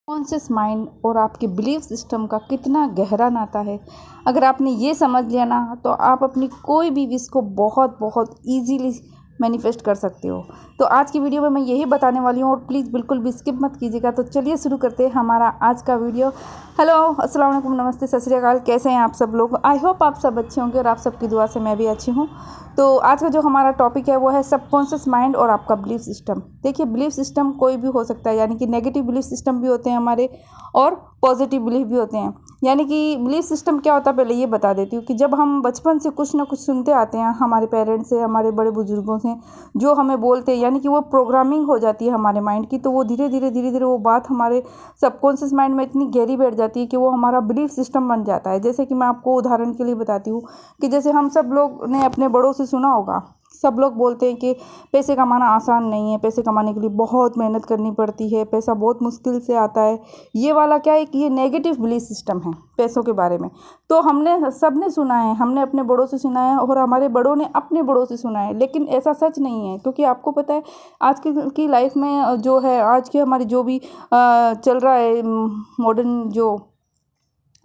Conscious mind और आपके belief system का कितना गहरा नाता है। अगर आपने ये समझ लिया ना तो आप अपनी कोई भी विश को बहुत बहुत इजीली मैनिफेस्ट कर सकते हो। तो आज की वीडियो में मैं यही बताने वाली हूँ और प्लीज़ बिल्कुल भी स्किप मत कीजिएगा। तो चलिए शुरू करते हैं हमारा आज का वीडियो। हेलो, अस्सलाम वालेकुम, नमस्ते, सत श्री अकाल। कैसे हैं आप सब लोग? आई होप आप सब अच्छे होंगे और आप सबकी दुआ से मैं भी अच्छी हूँ। तो आज का जो हमारा टॉपिक है वो है सबकॉन्शियस माइंड और आपका बिलीफ सिस्टम। देखिए, बिलीफ सिस्टम कोई भी हो सकता है, यानी कि नेगेटिव बिलीफ सिस्टम भी होते हैं हमारे और पॉजिटिव बिलीफ भी होते हैं। यानी कि बिलीफ सिस्टम क्या होता है, पहले ये बता देती हूँ कि जब हम बचपन से कुछ ना कुछ सुनते आते हैं हमारे पेरेंट्स से, हमारे बड़े बुजुर्गों से, जो हमें बोलते हैं, यानी कि वो प्रोग्रामिंग हो जाती है हमारे माइंड की। तो वो धीरे धीरे वो बात हमारे सबकॉन्शियस माइंड में इतनी गहरी बैठ जाती है कि वो हमारा बिलीफ सिस्टम बन जाता है। जैसे कि मैं आपको उदाहरण के लिए बताती हूँ कि जैसे हम सब लोग ने अपने बड़ों से सुना होगा, सब लोग बोलते हैं कि पैसे कमाना आसान नहीं है, पैसे कमाने के लिए बहुत मेहनत करनी पड़ती है, पैसा बहुत मुश्किल से आता है। ये वाला क्या है कि ये नेगेटिव बिलीफ सिस्टम है पैसों के बारे में। तो हमने सब ने सुना है, हमने अपने बड़ों से सुना है और हमारे बड़ों ने अपने बड़ों से सुना है, लेकिन ऐसा सच नहीं है। क्योंकि आपको पता है आज की लाइफ में जो है, आज की हमारी जो भी चल रहा है, मॉडर्न जो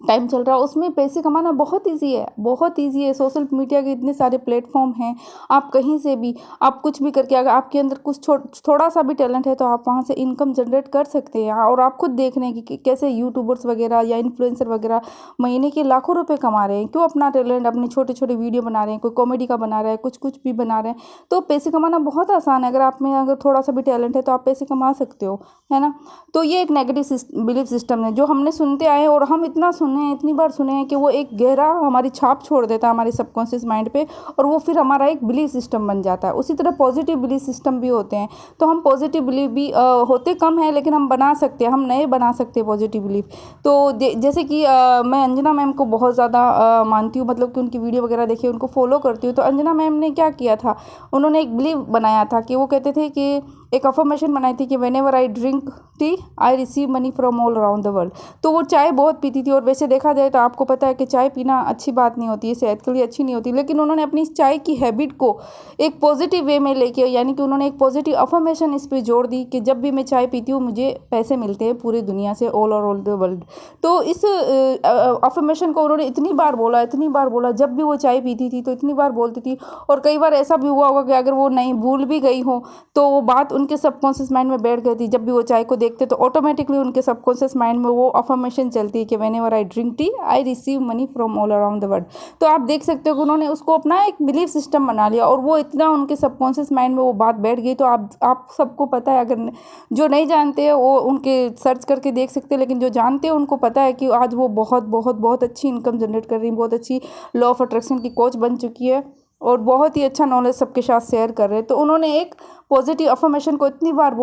टाइम चल रहा है, उसमें पैसे कमाना बहुत इजी है, बहुत इजी है। सोशल मीडिया के इतने सारे प्लेटफॉर्म हैं, आप कहीं से भी आप कुछ भी करके, अगर आपके अंदर कुछ थोड़ा सा भी टैलेंट है तो आप वहाँ से इनकम जनरेट कर सकते हैं। और आप खुद देख रहे हैं कि कैसे यूट्यूबर्स वगैरह या इन्फ्लुएंसर वगैरह महीने के लाखों रुपये कमा रहे हैं। क्यों? अपना टैलेंट, अपने छोटे छोटे वीडियो बना रहे हैं, कोई कॉमेडी का बना रहा है, कुछ भी बना रहे हैं। तो पैसे कमाना बहुत आसान है। अगर आप में अगर थोड़ा सा भी टैलेंट है तो आप पैसे कमा सकते हो, है ना। तो ये एक नेगेटिव बिलीफ सिस्टम है जो हमने सुनते आए और हम इतना सुने हैं, इतनी बार सुने हैं कि वो एक गहरा हमारी छाप छोड़ देता है हमारे सबकॉन्शियस माइंड पे, और वो फिर हमारा एक बिलीफ सिस्टम बन जाता है। उसी तरह पॉजिटिव बिलीफ सिस्टम भी होते हैं। तो हम पॉजिटिव बिलीफ भी होते कम है, लेकिन हम बना सकते हैं, हम नए बना सकते हैं पॉजिटिव बिलीफ। तो जैसे कि मैं अंजना मैम को बहुत ज़्यादा मानती हूँ, मतलब कि उनकी वीडियो वगैरह देखी, उनको फॉलो करती हूँ। तो अंजना मैम ने क्या किया था, उन्होंने एक बिलीफ बनाया था कि वो कहते थे कि एक अफर्मेशन बनाई थी कि when ever I drink T I receive money from all around the world. तो वो चाय बहुत पीती थी, और वैसे देखा जाए तो आपको पता है कि चाय पीना अच्छी बात नहीं होती है, सेहत के लिए अच्छी नहीं होती। लेकिन उन्होंने अपनी इस चाय की हैबिट को एक पॉजिटिव वे में लेके, यानी कि उन्होंने एक पॉजिटिव अफर्मेशन इस पर जोड़ दी कि जब भी मैं चाय पीती हूँ मुझे पैसे मिलते हैं पूरी दुनिया से, ऑल द वर्ल्ड। तो इस अफर्मेशन को उन्होंने इतनी बार बोला, जब भी वो चाय पीती थी तो इतनी बार बोलती थी। और कई बार ऐसा भी हुआ होगा कि अगर वो नहीं भूल भी गई हो तो वो बात उनके सबकॉन्शियस माइंड में बैठ गई थी। जब भी वो चाय को देखते तो ऑटोमेटिकली उनके सबकॉन्शियस माइंड में वो अफर्मेशन चलती है कि when ever I drink T I receive money from all around the world. तो आप देख सकते हो कि उन्होंने उसको अपना एक बिलीफ सिस्टम बना लिया, और वो इतना उनके सबकॉन्शियस माइंड में वो बात बैठ गई। तो आप सबको पता है, अगर जो नहीं जानते हैं वो उनके सर्च करके देख सकते हैं, लेकिन जो जानते हैं उनको पता है कि आज वो बहुत बहुत बहुत अच्छी इनकम जनरेट कर रही है, बहुत अच्छी लॉ ऑफ अट्रैक्शन की कोच बन चुकी है और बहुत ही अच्छा नॉलेज सबके साथ शेयर कर रहे हैं। तो उन्होंने एक पॉजिटिव अफर्मेशन को इतनी बार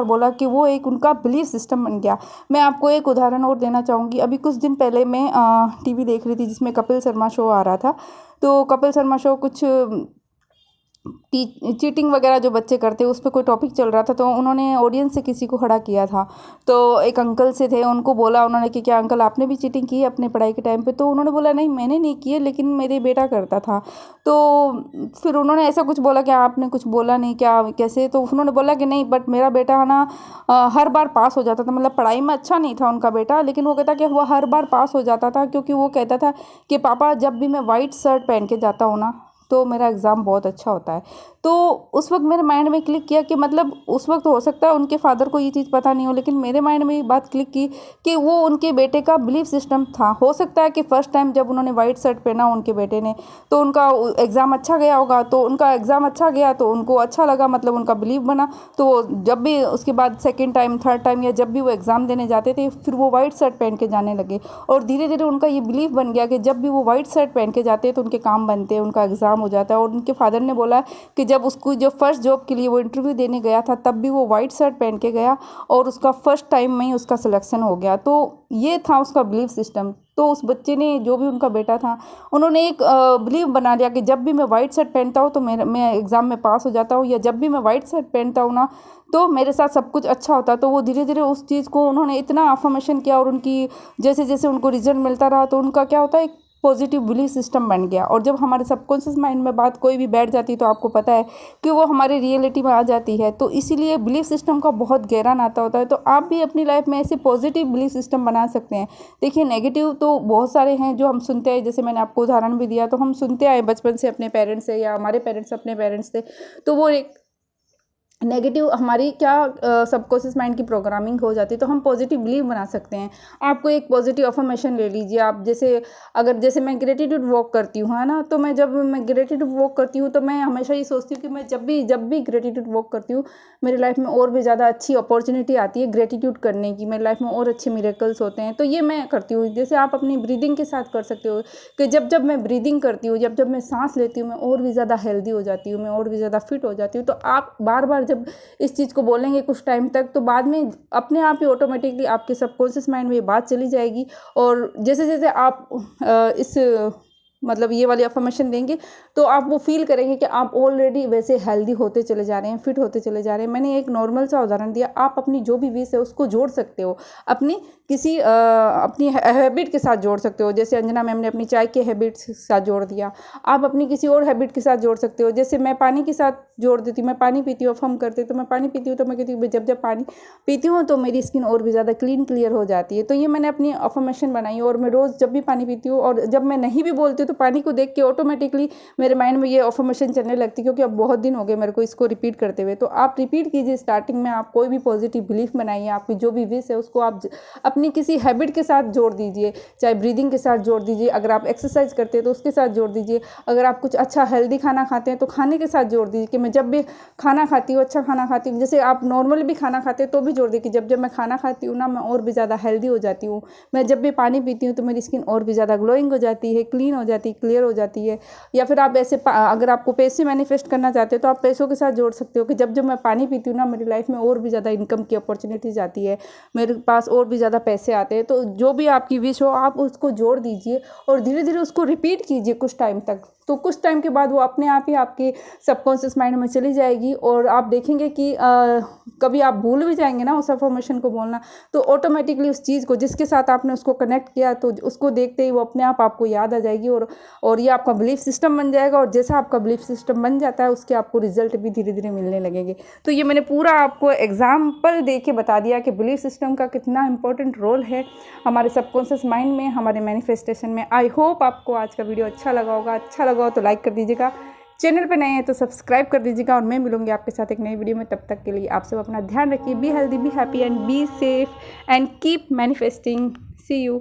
बोला कि वो एक उनका बिलीफ सिस्टम बन गया। मैं आपको एक उदाहरण और देना चाहूँगी। अभी कुछ दिन पहले मैं टीवी देख रही थी जिसमें कपिल शर्मा शो आ रहा था। तो कपिल शर्मा शो कुछ चीटिंग वगैरह जो बच्चे करते हैं उस पर कोई टॉपिक चल रहा था। तो उन्होंने ऑडियंस से किसी को खड़ा किया था। तो एक अंकल से थे, उनको बोला उन्होंने कि क्या अंकल आपने भी चीटिंग की है अपने पढ़ाई के टाइम पे? तो उन्होंने बोला नहीं, मैंने नहीं की है, लेकिन मेरे बेटा करता था। तो फिर उन्होंने ऐसा कुछ बोला कि आपने कुछ बोला नहीं क्या, कैसे? तो उन्होंने बोला कि नहीं, बट मेरा बेटा ना हर बार पास हो जाता था। मतलब पढ़ाई में अच्छा नहीं था उनका बेटा, लेकिन वो कहता कि वो हर बार पास हो जाता था, क्योंकि वो कहता था कि पापा जब भी मैं वाइट शर्ट पहन के जाता हूँ ना तो मेरा एग्ज़ाम बहुत अच्छा होता है। तो उस वक्त मेरे माइंड में क्लिक किया कि मतलब उस वक्त हो सकता है उनके फादर को ये चीज़ पता नहीं हो, लेकिन मेरे माइंड में ये बात क्लिक की कि वो उनके बेटे का बिलीफ सिस्टम था। हो सकता है कि फर्स्ट टाइम जब उन्होंने वाइट शर्ट पहना उनके बेटे ने, तो उनका एग्ज़ाम अच्छा गया होगा। तो उनका एग्ज़ाम अच्छा गया तो उनको अच्छा लगा, मतलब उनका बिलीव बना। तो जब भी उसके बाद सेकेंड टाइम, थर्ड टाइम, या जब भी वो एग्ज़ाम देने जाते थे, फिर वो वाइट शर्ट पहन के जाने लगे। और धीरे धीरे उनका ये बिलीव बन गया कि जब भी वो वाइट शर्ट पहन के जाते हैं तो उनके काम बनते हैं, उनका एग्ज़ाम हो जाता है। और उनके फादर ने बोला कि जब उसको जो फर्स्ट जॉब के लिए वो इंटरव्यू देने गया था तब भी वो वाइट शर्ट पहन के गया, और उसका फर्स्ट टाइम में ही उसका सिलेक्शन हो गया। तो ये था उसका बिलीफ सिस्टम। तो उस बच्चे ने, जो भी उनका बेटा था, उन्होंने एक बिलीव बना लिया कि जब भी मैं वाइट शर्ट पहनता हूँ तो मैं एग्ज़ाम में पास हो जाता हूँ, या जब भी मैं वाइट शर्ट पहनता हूँ ना तो मेरे साथ सब कुछ अच्छा होता है। तो वो धीरे धीरे उस चीज़ को उन्होंने इतना अफर्मेशन किया, और उनकी जैसे जैसे उनको रिजल्ट मिलता रहा तो उनका क्या होता है, पॉजिटिव बिलीफ सिस्टम बन गया। और जब हमारे सबकॉन्शियस माइंड में बात कोई भी बैठ जाती है तो आपको पता है कि वो हमारे रियलिटी में आ जाती है। तो इसीलिए बिलीफ सिस्टम का बहुत गहरा नाता होता है। तो आप भी अपनी लाइफ में ऐसे पॉजिटिव बिलीफ सिस्टम बना सकते हैं। देखिए, नेगेटिव तो बहुत सारे हैं जो हम सुनते हैं, जैसे मैंने आपको उदाहरण भी दिया, तो हम सुनते आए बचपन से अपने पेरेंट्स से, या हमारे पेरेंट्स अपने पेरेंट्स से। तो वो एक नेगेटिव हमारी क्या सबकॉन्शियस माइंड की प्रोग्रामिंग हो जाती है। तो हम पॉजिटिव बिलीव बना सकते हैं। आपको एक पॉजिटिव अफर्मेशन ले लीजिए आप, जैसे मैं ग्रेटिट्यूड वॉक करती हूँ, है ना, तो जब मैं ग्रेटिट्यूड वॉक करती हूँ तो मैं हमेशा ये सोचती हूँ कि मैं जब भी ग्रेटिट्यूड वॉक करती हूँ, मेरी लाइफ में और भी ज़्यादा अच्छी अपॉर्चुनिटी आती है ग्रेटिट्यूड करने की, मेरी लाइफ में और अच्छे मिरेकल्स होते हैं। तो ये मैं करती हूँ। जैसे आप अपनी ब्रीदिंग के साथ कर सकते हो कि जब मैं ब्रीदिंग करती हूँ, जब मैं सांस लेती हूँ, मैं और भी ज़्यादा हेल्दी हो जाती हूँ, मैं और भी ज़्यादा फिट हो जाती हूँ। तो आप बार बार जब इस चीज़ को बोलेंगे कुछ टाइम तक, तो बाद में अपने आप ही ऑटोमेटिकली आपके सबकॉन्शियस माइंड में ये बात चली जाएगी। और जैसे जैसे आप इस मतलब ये वाली अफर्मेशन देंगे तो आप वो फील करेंगे कि आप ऑलरेडी वैसे हेल्दी होते चले जा रहे हैं, फिट होते चले जा रहे हैं। मैंने एक नॉर्मल सा उदाहरण दिया, आप अपनी जो भी विश है उसको जोड़ सकते हो अपनी हैबिट के साथ जोड़ सकते हो। जैसे अंजना मैम ने अपनी चाय के हैबिट के साथ जोड़ दिया, आप अपनी किसी और हैबिट के साथ जोड़ सकते हो। जैसे मैं पानी के साथ जोड़ देती हूँ, मैं पानी पीती हूँ, हम करते तो मैं पानी पीती हूँ, तो मैं कहती हूँ जब पानी पीती हूँ तो मेरी स्किन और भी ज़्यादा क्लियर हो जाती है। तो ये मैंने अपनी अफर्मेशन बनाई, और मैं रोज़ जब भी पानी पीती हूँ और जब मैं नहीं भी बोलती हूँ तो पानी को देख के ऑटोमेटिकली मेरे माइंड में ये अफर्मेशन चलने लगती है, क्योंकि अब बहुत दिन हो गए मेरे को इसको रिपीट करते हुए। तो आप रिपीट कीजिए। स्टार्टिंग में आप कोई भी पॉजिटिव बिलीफ बनाइए, आपकी जो भी विश है उसको आप अपनी किसी हैबिट के साथ जोड़ दीजिए, चाहे ब्रीदिंग के साथ जोड़ दीजिए, अगर आप एक्सरसाइज करते हैं तो उसके साथ जोड़ दीजिए, अगर आप कुछ अच्छा हेल्दी खाना खाते हैं तो खाने के साथ जोड़ दीजिए कि मैं जब भी खाना खाती हूँ, अच्छा खाना खाती हूँ। जैसे आप नॉर्मली भी खाना खाते हैं तो भी जोड़ दीजिए कि जब मैं खाना खाती हूँ ना, मैं और भी ज़्यादा हेल्दी हो जाती हूँ। मैं जब भी पानी पीती हूँ तो मेरी स्किन और भी ज़्यादा ग्लोइंग हो जाती है, क्लीन हो जाती है, क्लियर हो जाती है। या फिर आप अगर आपको पैसे मैनिफेस्ट करना चाहते हो तो आप पैसों के साथ जोड़ सकते हो कि जब मैं पानी पीती हूँ ना, मेरी लाइफ में और भी ज़्यादा इनकम की अपॉर्चुनिटीज आती है, मेरे पास और भी ज़्यादा पैसे आते हैं। तो जो भी आपकी विश हो आप उसको जोड़ दीजिए और धीरे धीरे उसको रिपीट कीजिए कुछ टाइम तक। तो कुछ टाइम के बाद वो अपने आप ही आपके सबकॉन्शियस माइंड में चली जाएगी, और आप देखेंगे कि कभी आप भूल भी जाएंगे ना उस अफर्मेशन को बोलना, तो ऑटोमेटिकली उस चीज़ को जिसके साथ आपने उसको कनेक्ट किया तो उसको देखते ही वो अपने आप आपको याद आ जाएगी, और ये आपका बिलीफ सिस्टम बन जाएगा। और जैसा आपका बिलीफ सिस्टम बन जाता है उसके आपको रिजल्ट भी धीरे धीरे मिलने लगेंगे। तो ये मैंने पूरा आपको एग्जाम्पल दे के बता दिया कि बिलीफ सिस्टम का कितना इंपॉर्टेंट रोल है हमारे सबकॉन्शियस माइंड में, हमारे मैनिफेस्टेशन में। आई होप आपको आज का वीडियो अच्छा लगा होगा। अच्छा लगा हो तो लाइक कर दीजिएगा, चैनल पे नए हैं तो सब्सक्राइब कर दीजिएगा, और मैं मिलूंगी आपके साथ एक नई वीडियो में। तब तक के लिए आप सब अपना ध्यान रखिए। Be healthy, be happy and be safe and keep manifesting. See you.